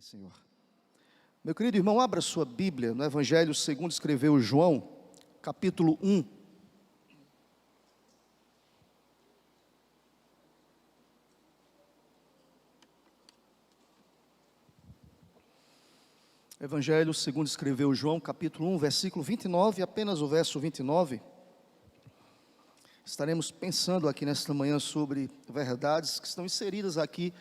Senhor. Meu querido irmão, abra sua Bíblia no Evangelho segundo escreveu João, capítulo 1. Evangelho segundo escreveu João, capítulo 1, versículo 29, apenas o verso 29. Estaremos pensando aqui nesta manhã sobre verdades que estão inseridas aqui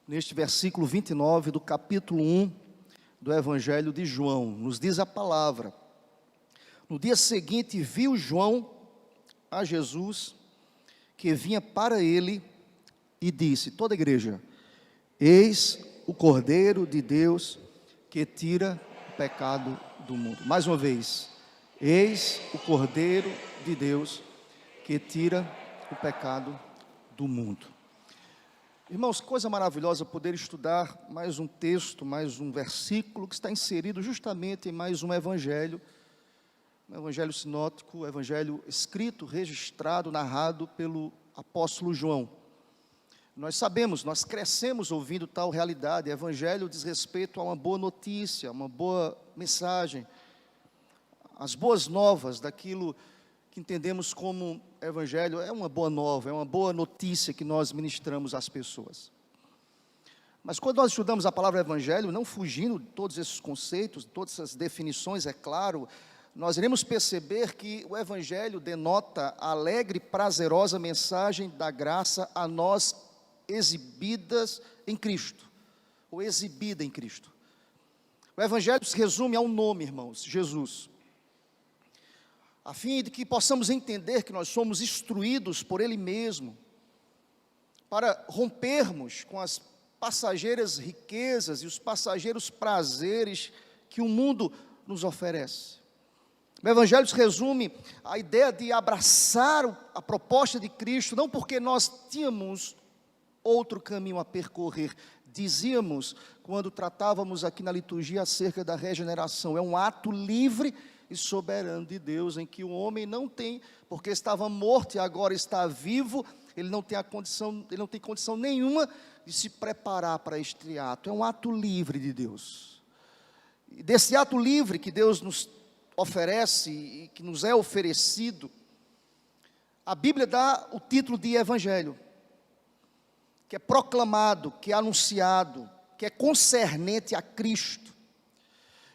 neste versículo 29 do capítulo 1 do Evangelho de João. Nos diz a palavra: no dia seguinte viu João a Jesus que vinha para ele e disse, toda a igreja: eis o Cordeiro de Deus que tira o pecado do mundo. Mais uma vez, eis o Cordeiro de Deus que tira o pecado do mundo. Irmãos, coisa maravilhosa poder estudar mais um texto, mais um versículo que está inserido justamente em mais um evangelho sinótico, evangelho escrito, registrado, narrado pelo apóstolo João. Nós sabemos, nós crescemos ouvindo tal realidade. Evangelho diz respeito a uma boa notícia, uma boa mensagem, as boas novas daquilo que entendemos como evangelho. É uma boa nova, é uma boa notícia que nós ministramos às pessoas. Mas quando nós estudamos a palavra evangelho, não fugindo de todos esses conceitos, todas essas definições, é claro, nós iremos perceber que o evangelho denota a alegre e prazerosa mensagem da graça a nós exibidas em Cristo, ou exibida em Cristo. O evangelho se resume a um nome, irmãos: Jesus. A fim de que possamos entender que nós somos instruídos por Ele mesmo, para rompermos com as passageiras riquezas e os passageiros prazeres que o mundo nos oferece. O Evangelho se resume à ideia de abraçar a proposta de Cristo, não porque nós tínhamos outro caminho a percorrer. Dizíamos, quando tratávamos aqui na liturgia acerca da regeneração, é um ato livre e soberano de Deus, em que o homem não tem, porque estava morto e agora está vivo, ele não tem condição nenhuma de se preparar para este ato. É um ato livre de Deus. E desse ato livre que Deus nos oferece e que nos é oferecido, a Bíblia dá o título de Evangelho, que é proclamado, que é anunciado, que é concernente a Cristo.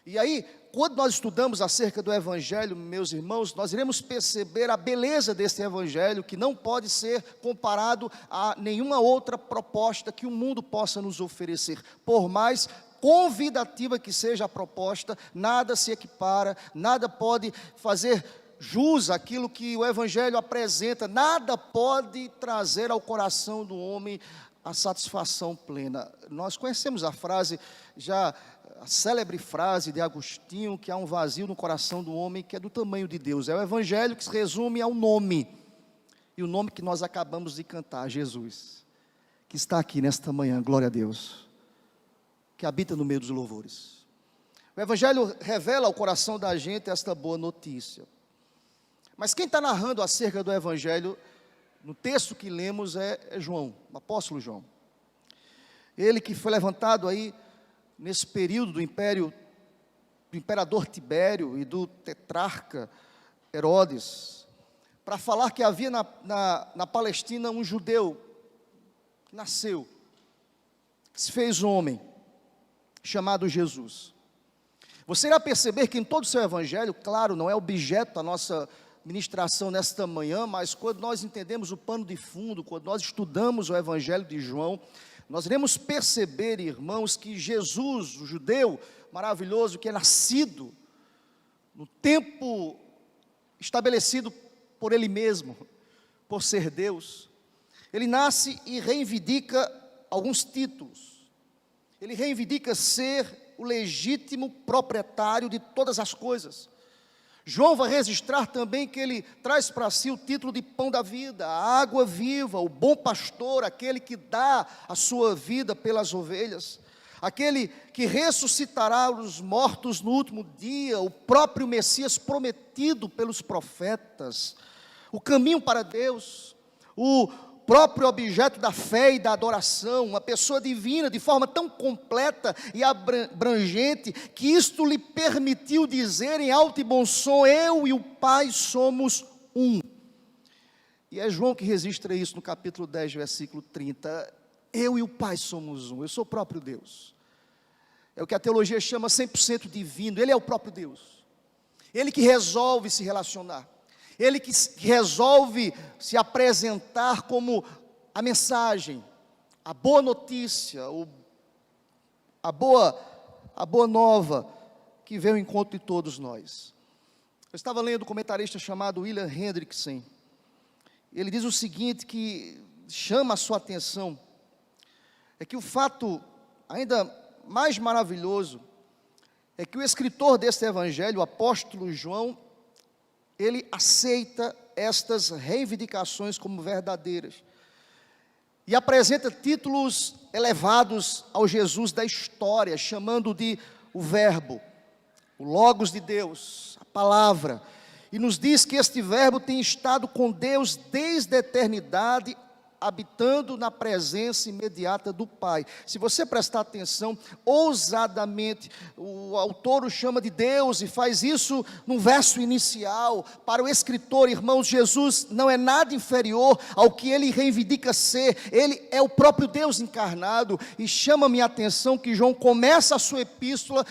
E aí, quando nós estudamos acerca do Evangelho, meus irmãos, nós iremos perceber a beleza desse Evangelho, que não pode ser comparado a nenhuma outra proposta que o mundo possa nos oferecer. Por mais convidativa que seja a proposta, nada se equipara, nada pode fazer jus àquilo que o Evangelho apresenta, nada pode trazer ao coração do homem a satisfação plena. Nós conhecemos a frase, a célebre frase de Agostinho, que há um vazio no coração do homem que é do tamanho de Deus. É o Evangelho que se resume ao nome, e o nome que nós acabamos de cantar, Jesus, que está aqui nesta manhã, glória a Deus, que habita no meio dos louvores. O Evangelho revela ao coração da gente esta boa notícia. Mas quem está narrando acerca do Evangelho, no texto que lemos, é João, o apóstolo João. Ele que foi levantado aí nesse período do imperador Tibério e do tetrarca Herodes, para falar que havia na Palestina um judeu que nasceu, que se fez homem, chamado Jesus. Você irá perceber que em todo o seu evangelho, claro, não é objeto da nossa ministração nesta manhã, mas quando nós entendemos o pano de fundo, quando nós estudamos o evangelho de João, nós iremos perceber, irmãos, que Jesus, o judeu maravilhoso, que é nascido no tempo estabelecido por Ele mesmo, por ser Deus, Ele nasce e reivindica alguns títulos. Ele reivindica ser o legítimo proprietário de todas as coisas. João vai registrar também que ele traz para si o título de pão da vida, a água viva, o bom pastor, aquele que dá a sua vida pelas ovelhas, aquele que ressuscitará os mortos no último dia, o próprio Messias prometido pelos profetas, o caminho para Deus, o próprio objeto da fé e da adoração, uma pessoa divina de forma tão completa e abrangente, que isto lhe permitiu dizer em alto e bom som: eu e o Pai somos um. E é João que registra isso no capítulo 10, versículo 30. Eu e o Pai somos um, eu sou o próprio Deus. É o que a teologia chama 100% divino, Ele é o próprio Deus. Ele que resolve se relacionar. Ele que resolve se apresentar como a mensagem, a boa notícia, a boa nova que veio ao encontro de todos nós. Eu estava lendo um comentarista chamado William Hendrickson. Ele diz o seguinte, que chama a sua atenção, é que o fato ainda mais maravilhoso é que o escritor deste evangelho, o apóstolo João, ele aceita estas reivindicações como verdadeiras e apresenta títulos elevados ao Jesus da história, chamando de o Verbo, o Logos de Deus, a palavra, e nos diz que este Verbo tem estado com Deus desde a eternidade, habitando na presença imediata do Pai. Se você prestar atenção, ousadamente, o autor o chama de Deus e faz isso no verso inicial. Para o escritor, irmãos, Jesus não é nada inferior ao que ele reivindica ser. Ele é o próprio Deus encarnado. E chama-me a atenção que João começa a sua epístola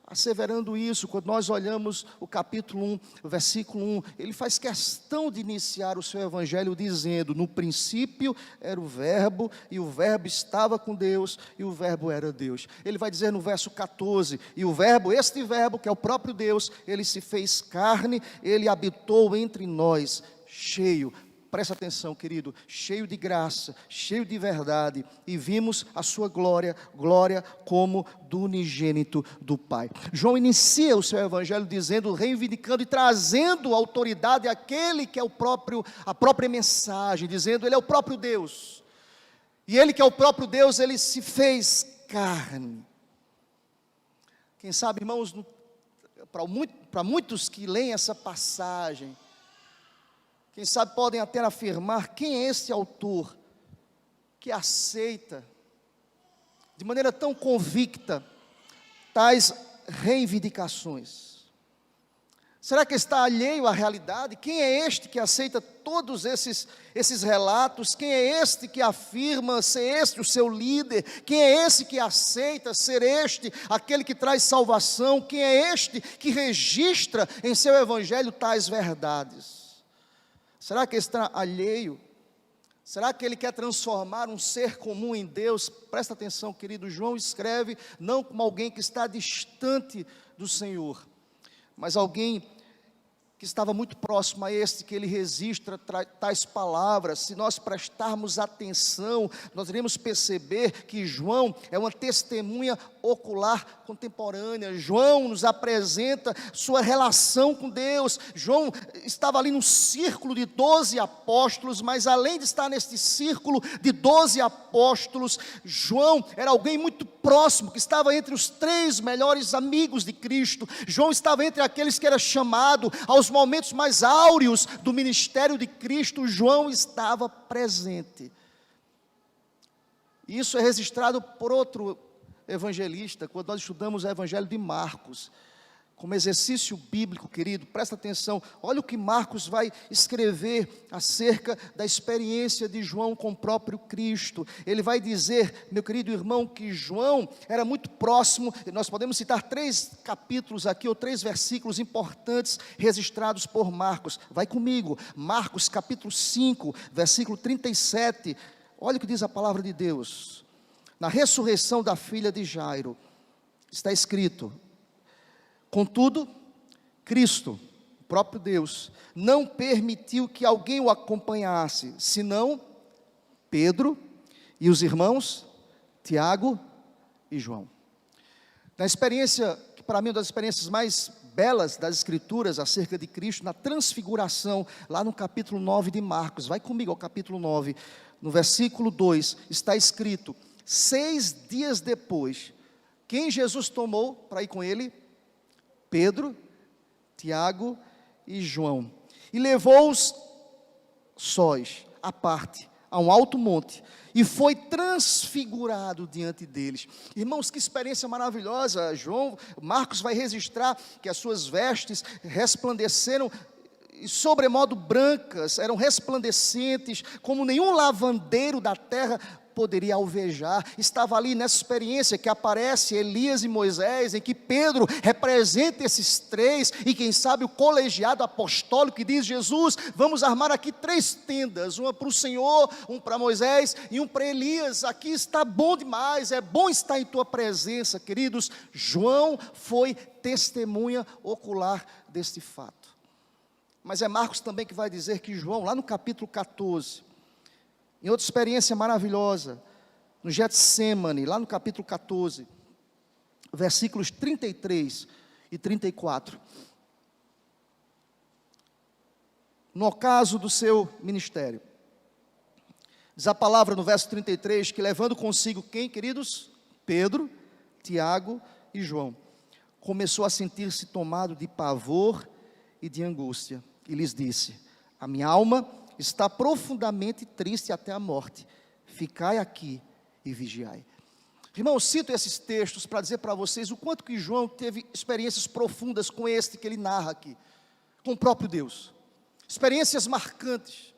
asseverando isso. Quando nós olhamos o capítulo 1, o versículo 1, ele faz questão de iniciar o seu evangelho dizendo: no princípio era o Verbo, e o Verbo estava com Deus, e o Verbo era Deus. Ele vai dizer no verso 14, e o Verbo, este Verbo, que é o próprio Deus, ele se fez carne, ele habitou entre nós, cheio, presta atenção, querido, cheio de graça, cheio de verdade, e vimos a sua glória, glória como do unigênito do Pai. João inicia o seu evangelho dizendo, reivindicando e trazendo autoridade àquele que é a própria mensagem, dizendo, ele é o próprio Deus, e ele que é o próprio Deus, ele se fez carne. Quem sabe, irmãos, para muitos que leem essa passagem, quem sabe podem até afirmar, quem é esse autor que aceita de maneira tão convicta tais reivindicações? Será que está alheio à realidade? Quem é este que aceita todos esses relatos? Quem é este que afirma ser este o seu líder? Quem é esse que aceita ser este aquele que traz salvação? Quem é este que registra em seu evangelho tais verdades? Será que está alheio? Será que ele quer transformar um ser comum em Deus? Presta atenção, querido, João escreve não como alguém que está distante do Senhor, mas alguém que estava muito próximo a este, que ele registra tais palavras. Se nós prestarmos atenção, nós iremos perceber que João é uma testemunha ocular contemporânea. João nos apresenta sua relação com Deus. João estava ali no círculo de 12 apóstolos, mas além de estar neste círculo de 12 apóstolos, João era alguém muito próximo, que estava entre os 3 melhores amigos de Cristo. João estava entre aqueles que era chamado aos momentos mais áureos do ministério de Cristo. João estava presente. Isso é registrado por outro evangelista, quando nós estudamos o evangelho de Marcos, como exercício bíblico, querido, presta atenção, olha o que Marcos vai escrever acerca da experiência de João com o próprio Cristo. Ele vai dizer, meu querido irmão, que João era muito próximo, e nós podemos citar 3 capítulos aqui, ou 3 versículos importantes, registrados por Marcos. Vai comigo, Marcos capítulo 5, versículo 37, olha o que diz a palavra de Deus. Na ressurreição da filha de Jairo, está escrito: contudo, Cristo, o próprio Deus, não permitiu que alguém o acompanhasse, senão Pedro e os irmãos Tiago e João. Na experiência, que para mim é uma das experiências mais belas das Escrituras acerca de Cristo, na transfiguração, lá no capítulo 9 de Marcos, vai comigo ao capítulo 9, no versículo 2, está escrito: 6 dias depois, quem Jesus tomou para ir com ele? Pedro, Tiago e João, e levou-os sós, à parte, a um alto monte e foi transfigurado diante deles. Irmãos, que experiência maravilhosa. Marcos vai registrar que as suas vestes resplandeceram e sobremodo brancas, eram resplandecentes, como nenhum lavandeiro da terra poderia alvejar. Estava ali nessa experiência que aparece Elias e Moisés, em que Pedro representa esses três, e quem sabe o colegiado apostólico que diz: Jesus, vamos armar aqui 3 tendas, uma para o Senhor, um para Moisés e um para Elias. Aqui está bom demais, é bom estar em tua presença. Queridos, João foi testemunha ocular deste fato. Mas é Marcos também que vai dizer que João, lá no capítulo 14, em outra experiência maravilhosa, no Getsêmani, lá no capítulo 14, versículos 33 e 34. No ocaso do seu ministério, diz a palavra no verso 33, que levando consigo quem, queridos? Pedro, Tiago e João, começou a sentir-se tomado de pavor e de angústia, e lhes disse: a minha alma está profundamente triste até a morte, ficai aqui e vigiai. Irmãos, cito esses textos para dizer para vocês o quanto que João teve experiências profundas com este que ele narra aqui, com o próprio Deus, experiências marcantes.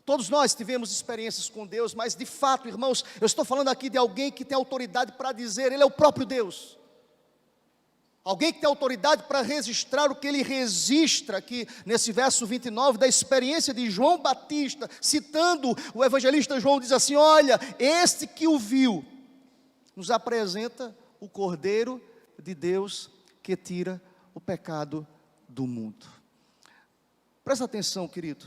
Todos nós tivemos experiências com Deus, mas de fato, irmãos, eu estou falando aqui de alguém que tem autoridade para dizer, ele é o próprio Deus. Alguém que tem autoridade para registrar o que ele registra aqui nesse verso 29, da experiência de João Batista, citando o evangelista João, diz assim: olha, este que o viu, nos apresenta o Cordeiro de Deus que tira o pecado do mundo. Presta atenção, querido.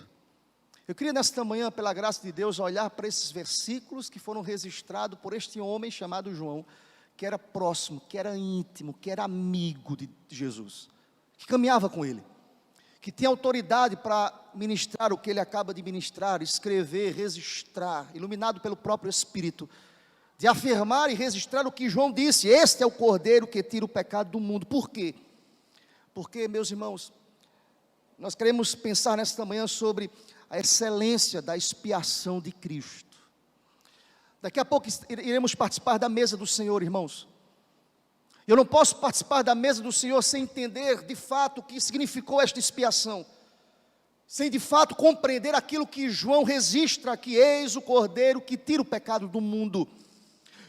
Eu queria nesta manhã, pela graça de Deus, olhar para esses versículos que foram registrados por este homem chamado João, que era próximo, que era íntimo, que era amigo de Jesus, que caminhava com ele, que tinha autoridade para ministrar o que ele acaba de ministrar, escrever, registrar, iluminado pelo próprio Espírito, de afirmar e registrar o que João disse: este é o Cordeiro que tira o pecado do mundo. Por quê? Porque, meus irmãos, nós queremos pensar nesta manhã sobre a excelência da expiação de Cristo. Daqui a pouco iremos participar da mesa do Senhor, irmãos. Eu não posso participar da mesa do Senhor sem entender de fato o que significou esta expiação, sem de fato compreender aquilo que João registra aqui: eis o Cordeiro que tira o pecado do mundo.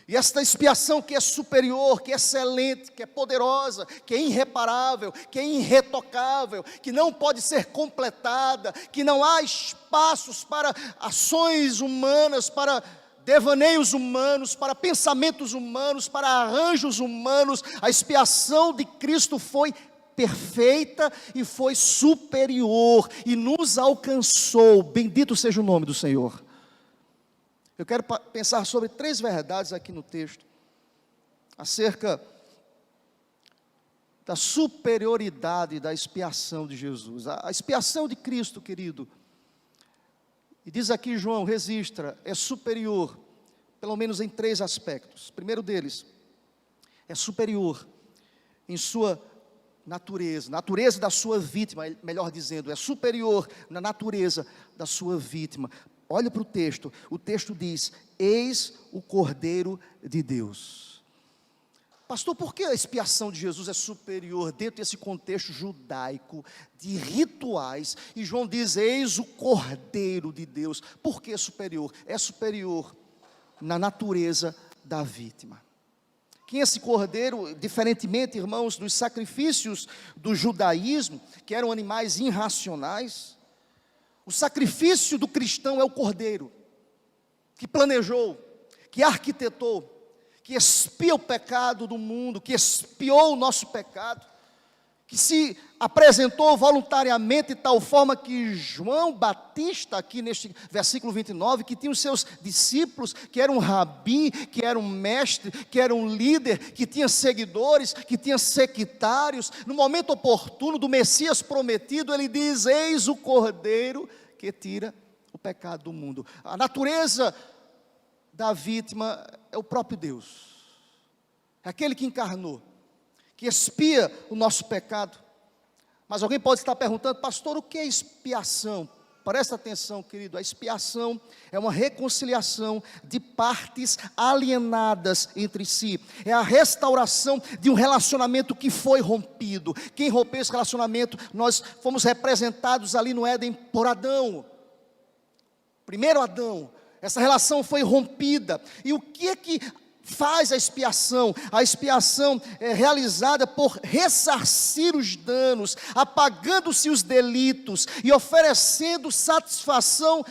E esta expiação que é superior, que é excelente, que é poderosa, que é irreparável, que é irretocável, que não pode ser completada, que não há espaços para ações humanas, para devaneios humanos, para pensamentos humanos, para arranjos humanos. A expiação de Cristo foi perfeita e foi superior e nos alcançou. Bendito seja o nome do Senhor. Eu quero pensar sobre 3 verdades aqui no texto, acerca da superioridade da expiação de Jesus. A expiação de Cristo, querido, e diz aqui João, registra, é superior, pelo menos em 3 aspectos. O primeiro deles, é superior em sua natureza da sua vítima, melhor dizendo, é superior na natureza da sua vítima. Olha para o texto diz: eis o Cordeiro de Deus. Pastor, por que a expiação de Jesus é superior dentro desse contexto judaico, de rituais? E João diz: eis o Cordeiro de Deus. Por que superior? É superior na natureza da vítima. Que esse cordeiro, diferentemente, irmãos, dos sacrifícios do judaísmo, que eram animais irracionais, o sacrifício do cristão é o cordeiro, que planejou, que arquitetou, que expia o pecado do mundo, que expiou o nosso pecado, que se apresentou voluntariamente de tal forma que João Batista, aqui neste versículo 29, que tinha os seus discípulos, que era um rabi, que era um mestre, que era um líder, que tinha seguidores, que tinha sectários, no momento oportuno do Messias prometido, ele diz: eis o Cordeiro que tira o pecado do mundo. A natureza da vítima é o próprio Deus, é aquele que encarnou, que expia o nosso pecado. Mas alguém pode estar perguntando: pastor, o que é expiação? Presta atenção, querido, a expiação é uma reconciliação de partes alienadas entre si. É a restauração de um relacionamento que foi rompido. Quem rompeu esse relacionamento, nós fomos representados ali no Éden por Adão. Primeiro Adão, essa relação foi rompida. E o que é que faz a expiação? A expiação é realizada por ressarcir os danos, apagando-se os delitos e oferecendo satisfação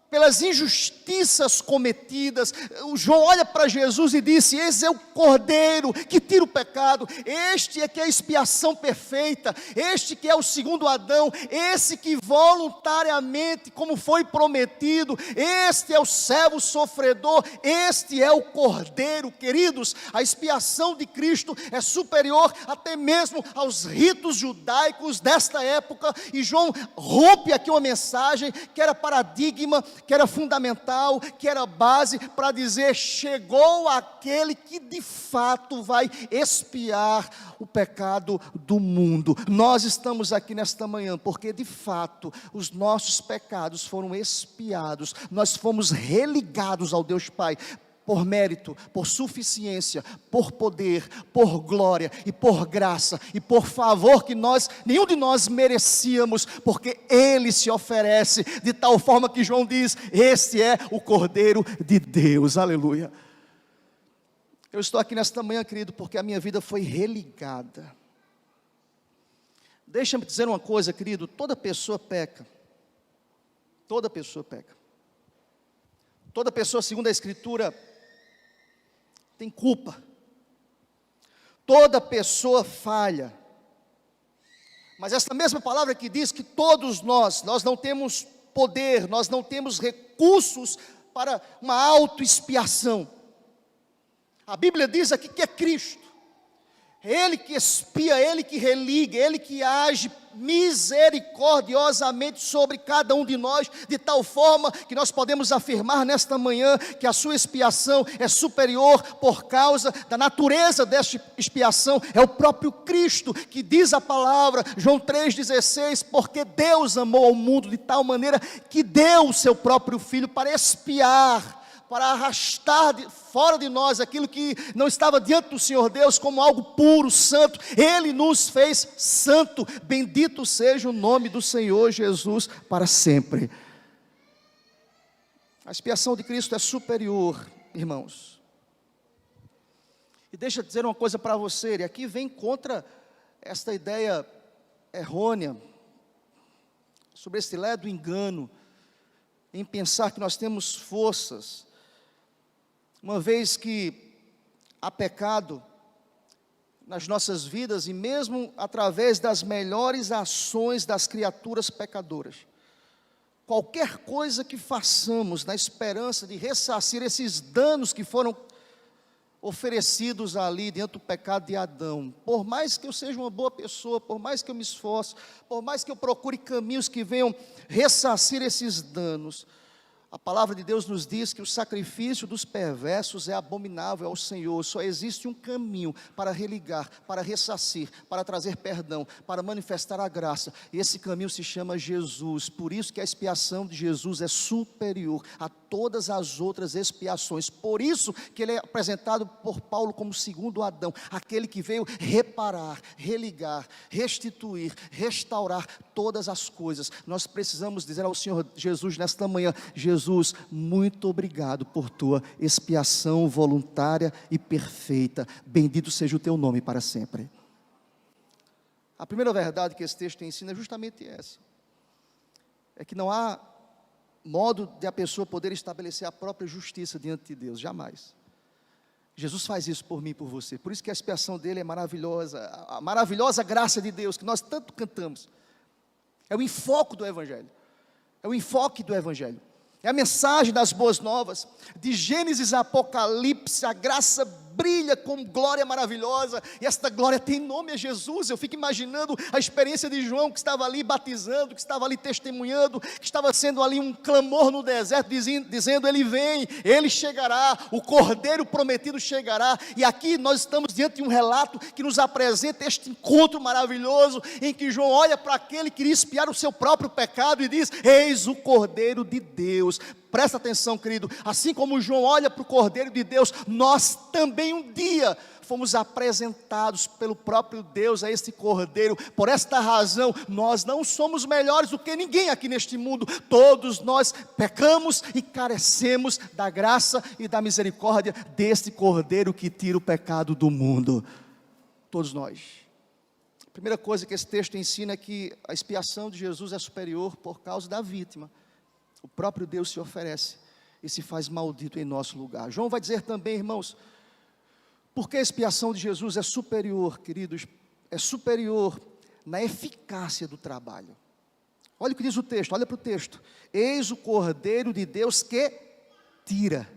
pelas injustiças cometidas. O João olha para Jesus e disse: esse é o Cordeiro que tira o pecado, este é que é a expiação perfeita, este que é o segundo Adão, esse que voluntariamente, como foi prometido, este é o servo sofredor, este é o Cordeiro. Queridos, a expiação de Cristo é superior até mesmo aos ritos judaicos desta época, e João rompe aqui uma mensagem que era paradigma, que era fundamental, que era base para dizer: chegou aquele que de fato vai expiar o pecado do mundo. Nós estamos aqui nesta manhã porque de fato os nossos pecados foram expiados, nós fomos religados ao Deus Pai, por mérito, por suficiência, por poder, por glória e por graça e por favor que nenhum de nós merecíamos, porque Ele se oferece de tal forma que João diz: este é o Cordeiro de Deus, aleluia. Eu estou aqui nesta manhã, querido, porque a minha vida foi religada. Deixa-me dizer uma coisa, querido, toda pessoa peca, toda pessoa peca, toda pessoa, segundo a Escritura, tem culpa. Toda pessoa falha. Mas essa mesma palavra que diz que todos nós não temos poder, nós não temos recursos para uma autoexpiação. A Bíblia diz aqui que é Cristo. Ele que expia, Ele que religa, Ele que age misericordiosamente sobre cada um de nós, de tal forma que nós podemos afirmar nesta manhã que a sua expiação é superior por causa da natureza desta expiação. É o próprio Cristo que diz a palavra, João 3,16, porque Deus amou ao mundo de tal maneira que deu o seu próprio Filho para expiar, para arrastar fora de nós aquilo que não estava diante do Senhor Deus como algo puro, santo. Ele nos fez santo. Bendito seja o nome do Senhor Jesus para sempre. A expiação de Cristo é superior, irmãos. E deixa eu dizer uma coisa para você, e aqui vem contra esta ideia errônea, sobre esse lado do engano, em pensar que nós temos forças, uma vez que há pecado nas nossas vidas, e mesmo através das melhores ações das criaturas pecadoras, qualquer coisa que façamos na esperança de ressarcir esses danos que foram oferecidos ali dentro do pecado de Adão, por mais que eu seja uma boa pessoa, por mais que eu me esforce, por mais que eu procure caminhos que venham ressarcir esses danos, a palavra de Deus nos diz que o sacrifício dos perversos é abominável ao Senhor. Só existe um caminho para religar, para ressarcir, para trazer perdão, para manifestar a graça, e esse caminho se chama Jesus. Por isso que a expiação de Jesus é superior a todas as outras expiações. Por isso que ele é apresentado por Paulo como segundo Adão, aquele que veio reparar, religar, restituir, restaurar todas as coisas. Nós precisamos dizer ao Senhor Jesus nesta manhã: Jesus, muito obrigado por tua expiação voluntária e perfeita. Bendito seja o teu nome para sempre. A primeira verdade que esse texto ensina é justamente essa: é que não há modo de a pessoa poder estabelecer a própria justiça diante de Deus, jamais. Jesus faz isso por mim e por você. Por isso que a expiação dele é maravilhosa, a maravilhosa graça de Deus que nós tanto cantamos. É o enfoque do Evangelho, é o enfoque do Evangelho. É a mensagem das boas novas, de Gênesis a Apocalipse, a graça brilha com glória maravilhosa, e esta glória tem nome, é Jesus. Eu fico imaginando a experiência de João, que estava ali batizando, que estava ali testemunhando, que estava sendo ali um clamor no deserto, dizendo, ele vem, ele chegará, o Cordeiro prometido chegará. E aqui nós estamos diante de um relato que nos apresenta este encontro maravilhoso, em que João olha para aquele que queria expiar o seu próprio pecado e diz, eis o Cordeiro de Deus. Presta atenção, querido, assim como João olha para o Cordeiro de Deus, nós também um dia fomos apresentados pelo próprio Deus a esse Cordeiro. Por esta razão, nós não somos melhores do que ninguém aqui neste mundo. Todos nós pecamos e carecemos da graça e da misericórdia deste Cordeiro que tira o pecado do mundo. Todos nós. A primeira coisa que esse texto ensina é que a expiação de Jesus é superior por causa da vítima. O próprio Deus se oferece e se faz maldito em nosso lugar. João vai dizer também, irmãos, porque a expiação de Jesus é superior, queridos, é superior na eficácia do trabalho. Olha o que diz o texto, olha para o texto. Eis o Cordeiro de Deus que tira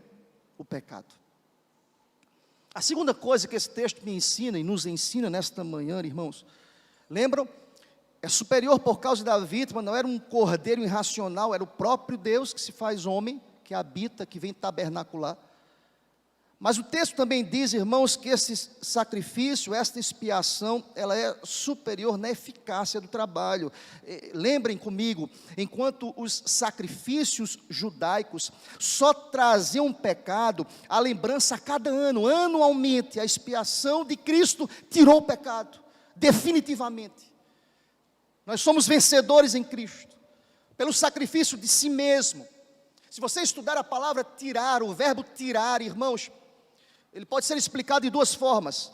o pecado. A segunda coisa que esse texto me ensina e nos ensina nesta manhã, irmãos, lembram? É superior por causa da vítima, não era um cordeiro irracional, era o próprio Deus que se faz homem, que habita, que vem tabernacular. Mas o texto também diz, irmãos, que esse sacrifício, esta expiação, ela é superior na eficácia do trabalho. Lembrem comigo, enquanto os sacrifícios judaicos só traziam pecado, a lembrança a cada ano, anualmente, a expiação de Cristo tirou o pecado, definitivamente. Nós somos vencedores em Cristo, pelo sacrifício de si mesmo. Se você estudar a palavra tirar, o verbo tirar, irmãos, ele pode ser explicado de duas formas.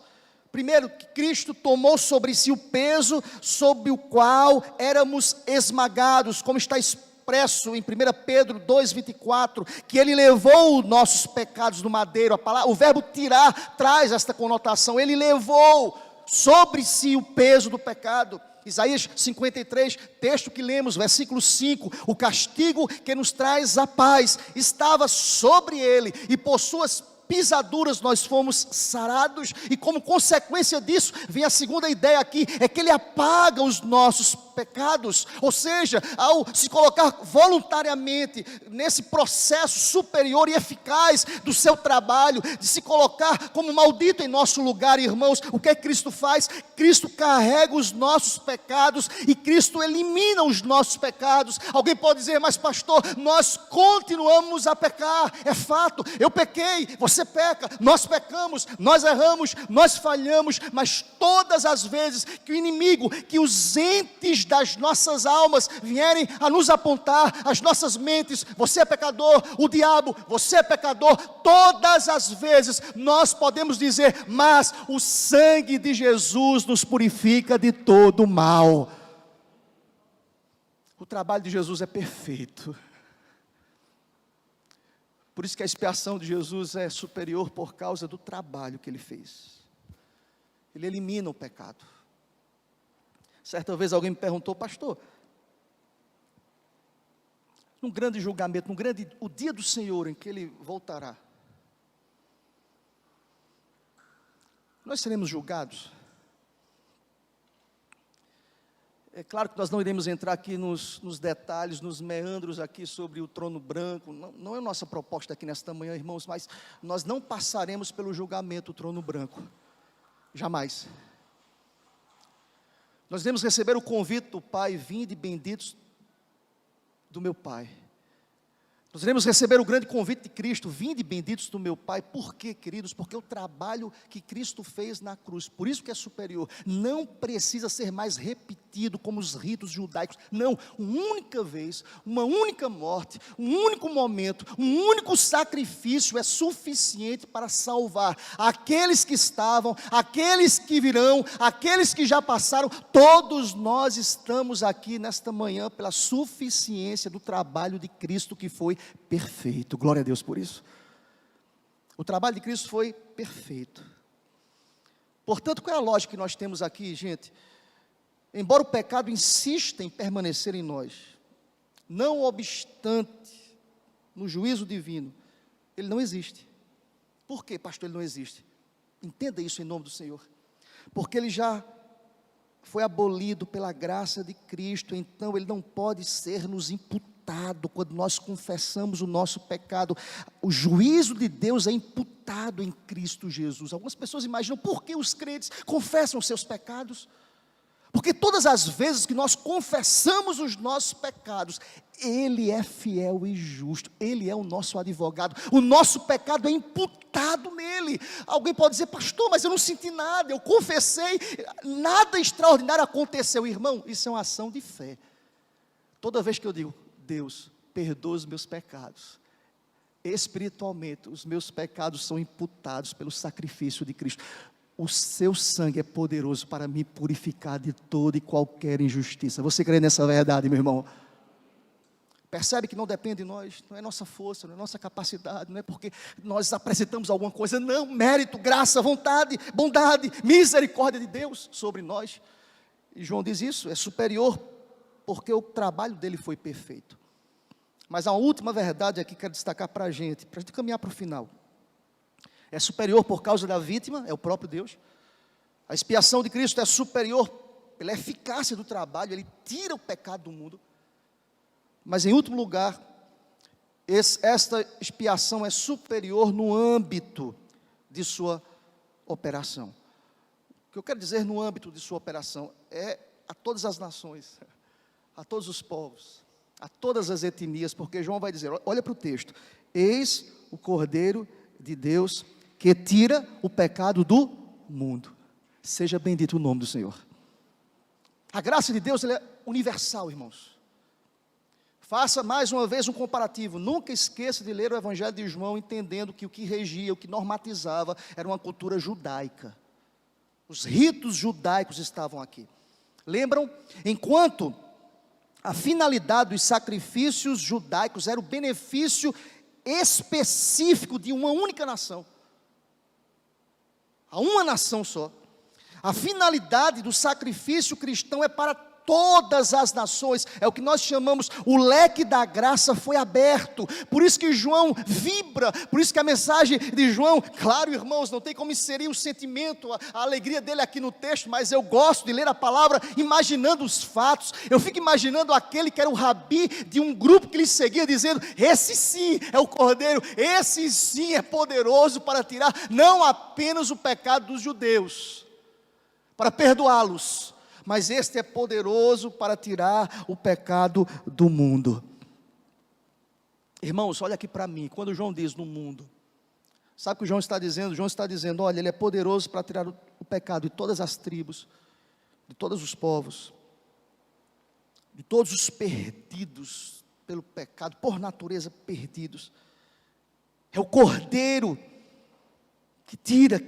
Primeiro, que Cristo tomou sobre si o peso sobre o qual éramos esmagados, como está expresso em 1 Pedro 2,24, que ele levou os nossos pecados no madeiro. O verbo tirar traz esta conotação, ele levou sobre si o peso do pecado. Isaías 53, texto que lemos, versículo 5, o castigo que nos traz a paz estava sobre ele, e por suas pisaduras nós fomos sarados, e como consequência disso, vem a segunda ideia aqui, é que ele apaga os nossos pecados, ou seja, ao se colocar voluntariamente nesse processo superior e eficaz do seu trabalho, de se colocar como maldito em nosso lugar, irmãos, o que Cristo faz? Cristo carrega os nossos pecados, e Cristo elimina os nossos pecados. Alguém pode dizer, mas pastor, nós continuamos a pecar, é fato, eu pequei, você peca, nós pecamos, nós erramos, nós falhamos, mas todas as vezes que o inimigo, que os entes das nossas almas vierem a nos apontar as nossas mentes, você é pecador, o diabo, você é pecador, todas as vezes nós podemos dizer, mas o sangue de Jesus nos purifica de todo mal. O trabalho de Jesus é perfeito. Por isso que a expiação de Jesus é superior por causa do trabalho que ele fez. Ele elimina o pecado. Certa vez alguém me perguntou, pastor, num grande julgamento, o dia do Senhor em que ele voltará, nós seremos julgados? É claro que nós não iremos entrar aqui nos detalhes, nos meandros aqui sobre o trono branco, não é nossa proposta aqui nesta manhã, irmãos, mas nós não passaremos pelo julgamento do trono branco, jamais. Nós devemos receber o convite do Pai, vinde benditos do meu Pai. Nós iremos receber o grande convite de Cristo, vinde benditos do meu Pai. Por quê, queridos? Porque o trabalho que Cristo fez na cruz, por isso que é superior, não precisa ser mais repetido como os ritos judaicos, não, uma única vez, uma única morte, um único momento, um único sacrifício é suficiente para salvar aqueles que estavam, aqueles que virão, aqueles que já passaram. Todos nós estamos aqui nesta manhã pela suficiência do trabalho de Cristo que foi perfeito, glória a Deus por isso. O trabalho de Cristo foi perfeito. Portanto, qual é a lógica que nós temos aqui, gente? Embora o pecado insista em permanecer em nós, não obstante, no juízo divino, ele não existe. Por que, pastor, ele não existe? Entenda isso em nome do Senhor. Porque ele já foi abolido pela graça de Cristo, então ele não pode ser nos imputado quando nós confessamos o nosso pecado. O juízo de Deus é imputado em Cristo Jesus. Algumas pessoas imaginam por que os crentes confessam os seus pecados. Porque todas as vezes que nós confessamos os nossos pecados, Ele é fiel e justo, Ele é o nosso advogado, o nosso pecado é imputado nele. Alguém pode dizer, pastor, mas eu não senti nada, eu confessei, nada extraordinário aconteceu. Irmão, isso é uma ação de fé. Toda vez que eu digo, Deus, perdoa os meus pecados, espiritualmente, os meus pecados são imputados pelo sacrifício de Cristo. O seu sangue é poderoso para me purificar de toda e qualquer injustiça. Você crê nessa verdade, meu irmão? Percebe que não depende de nós, não é nossa força, não é nossa capacidade, não é porque nós apresentamos alguma coisa, não, mérito, graça, vontade, bondade, misericórdia de Deus sobre nós. E João diz isso, é superior porque o trabalho dele foi perfeito. Mas a última verdade aqui que quero destacar para a gente caminhar para o final. É superior por causa da vítima, é o próprio Deus. A expiação de Cristo é superior pela eficácia do trabalho, Ele tira o pecado do mundo. Mas em último lugar, esta expiação é superior no âmbito de sua operação. O que eu quero dizer no âmbito de sua operação é a todas as nações, a todos os povos, a todas as etnias, porque João vai dizer, olha para o texto, eis o Cordeiro de Deus que tira o pecado do mundo. Seja bendito o nome do Senhor. A graça de Deus ela é universal, irmãos. Faça mais uma vez um comparativo. Nunca esqueça de ler o Evangelho de João, entendendo que o que regia, o que normatizava, era uma cultura judaica. Os ritos judaicos estavam aqui. Lembram? Enquanto a finalidade dos sacrifícios judaicos era o benefício específico de uma única nação. A uma nação só. A finalidade do sacrifício cristão é para todas as nações, é o que nós chamamos, o leque da graça foi aberto, por isso que João vibra, por isso que a mensagem de João, claro irmãos, não tem como inserir o sentimento, a alegria dele aqui no texto, mas eu gosto de ler a palavra, imaginando os fatos, eu fico imaginando aquele que era o rabi de um grupo que lhe seguia, dizendo, esse sim é o Cordeiro, esse sim é poderoso para tirar, não apenas o pecado dos judeus, para perdoá-los, mas este é poderoso para tirar o pecado do mundo. Irmãos, olha aqui para mim, quando João diz no mundo, sabe o que João está dizendo? João está dizendo, olha, ele é poderoso para tirar o pecado de todas as tribos, de todos os povos, de todos os perdidos pelo pecado, por natureza perdidos. É o Cordeiro que tira,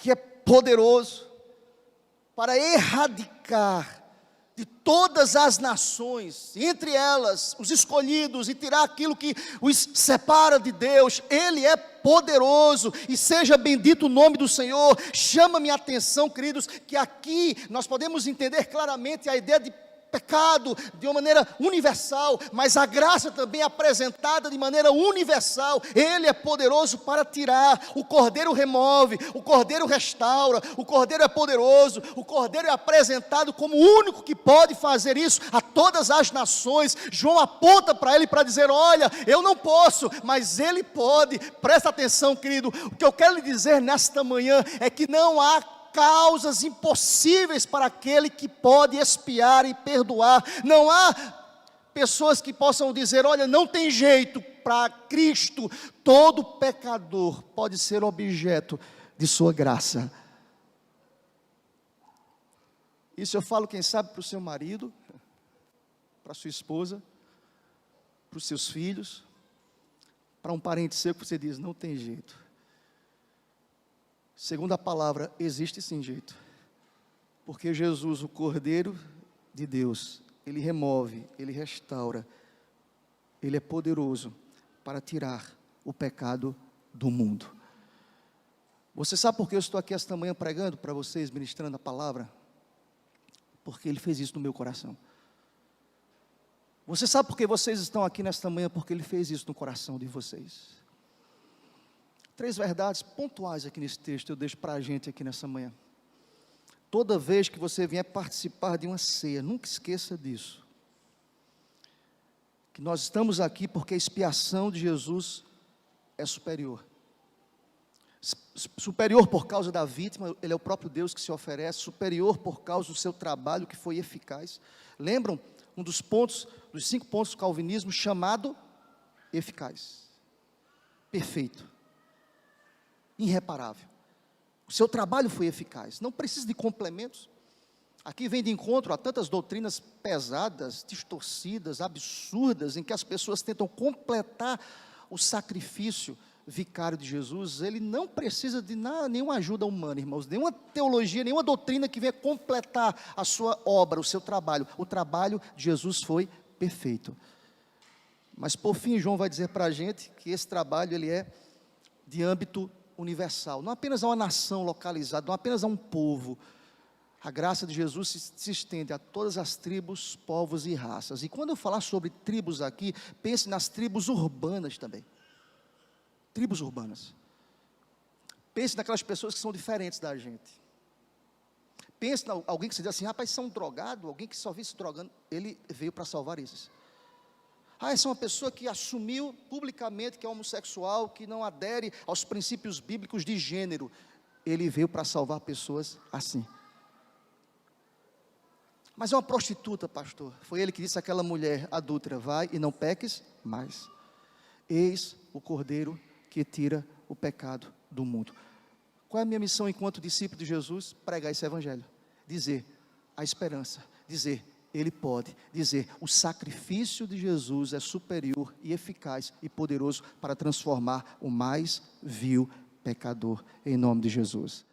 que é poderoso para erradicar de todas as nações, entre elas os escolhidos, e tirar aquilo que os separa de Deus. Ele é poderoso, e seja bendito o nome do Senhor. Chama minha atenção, queridos, que aqui nós podemos entender claramente a ideia de pecado de uma maneira universal, mas a graça também é apresentada de maneira universal. Ele é poderoso para tirar. O Cordeiro remove, o Cordeiro restaura, o Cordeiro é poderoso, o Cordeiro é apresentado como o único que pode fazer isso a todas as nações. João aponta para ele para dizer, olha, eu não posso, mas ele pode. Presta atenção, querido, o que eu quero lhe dizer nesta manhã é que não há causas impossíveis para aquele que pode expiar e perdoar. Não há pessoas que possam dizer, olha, não tem jeito. Para Cristo, todo pecador pode ser objeto de sua graça. Isso eu falo, quem sabe, para o seu marido, para a sua esposa, para os seus filhos, para um parente seu que você diz, não tem jeito. Segundo a palavra, existe sim jeito, porque Jesus, o Cordeiro de Deus, Ele remove, Ele restaura, Ele é poderoso para tirar o pecado do mundo. Você sabe por que eu estou aqui esta manhã pregando para vocês, ministrando a palavra? Porque Ele fez isso no meu coração. Você sabe por que vocês estão aqui nesta manhã? Porque Ele fez isso no coração de vocês. 3 verdades pontuais aqui nesse texto eu deixo para a gente aqui nessa manhã. Toda vez que você vier participar de uma ceia, nunca esqueça disso. Que nós estamos aqui porque a expiação de Jesus é superior. Superior por causa da vítima, ele é o próprio Deus que se oferece. Superior por causa do seu trabalho que foi eficaz. Lembram um dos 5 pontos do calvinismo, chamado eficaz, perfeito, irreparável. O seu trabalho foi eficaz, não precisa de complementos. Aqui vem de encontro a tantas doutrinas pesadas, distorcidas, absurdas, em que as pessoas tentam completar o sacrifício vicário de Jesus. Ele não precisa de nenhuma ajuda humana, irmãos, nenhuma teologia, nenhuma doutrina que venha completar a sua obra, o seu trabalho. O trabalho de Jesus foi perfeito. Mas por fim, João vai dizer para a gente que esse trabalho ele é de âmbito universal, não apenas a uma nação localizada, não apenas a um povo. A graça de Jesus se estende a todas as tribos, povos e raças. E quando eu falar sobre tribos aqui, pense nas tribos urbanas também. Tribos urbanas. Pense naquelas pessoas que são diferentes da gente. Pense em alguém que se diz assim, rapaz, isso é um drogado, alguém que só vive se drogando. Ele veio para salvar esses. Essa é uma pessoa que assumiu publicamente que é homossexual, que não adere aos princípios bíblicos de gênero. Ele veio para salvar pessoas assim. Mas é uma prostituta, pastor. Foi ele que disse àquela mulher adúltera, vai e não peques mais. Eis o Cordeiro que tira o pecado do mundo. Qual é a minha missão enquanto discípulo de Jesus? Pregar esse evangelho. Dizer a esperança. Dizer, ele pode. Dizer, o sacrifício de Jesus é superior e eficaz e poderoso para transformar o mais vil pecador. Em nome de Jesus.